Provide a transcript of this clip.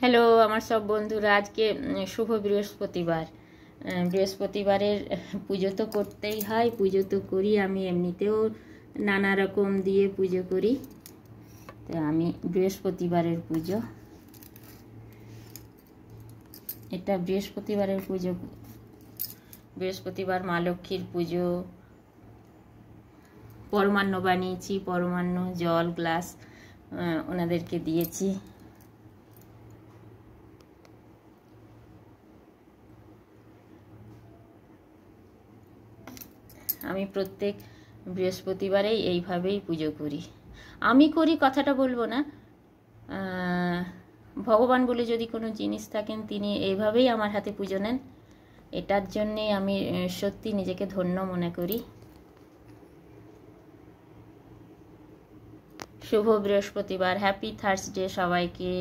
Hello আমার সব বন্ধুরা, আজকে শুভ বৃহস্পতিবার। বৃহস্পতিবারের পুজো তো করতেই হয়, পুজো তো করি। আমি এমনিতেও নানা রকম দিয়ে পুজো করি। তো আমি বৃহস্পতিবারের পুজো, এটা বৃহস্পতিবারের পুজো। বৃহস্পতিবার মা লক্ষ্মীর পুজো। পরমান্ন বানিয়েছি, পরমান্ন জল গ্লাস ওনাদেরকে দিয়েছি। আমি প্রত্যেক বৃহস্পতিবারেই এইভাবেই পুজো করি। আমি করি কথাটা বলবো না, ভগবান বলে যদি কোনো জিনিস থাকেন তিনি এইভাবেই আমার হাতে পুজো নেন। এটার জন্যে আমি সত্যি নিজেকে ধন্য মনে করি। শুভ বৃহস্পতিবার, হ্যাপি থার্সডে সবাইকে।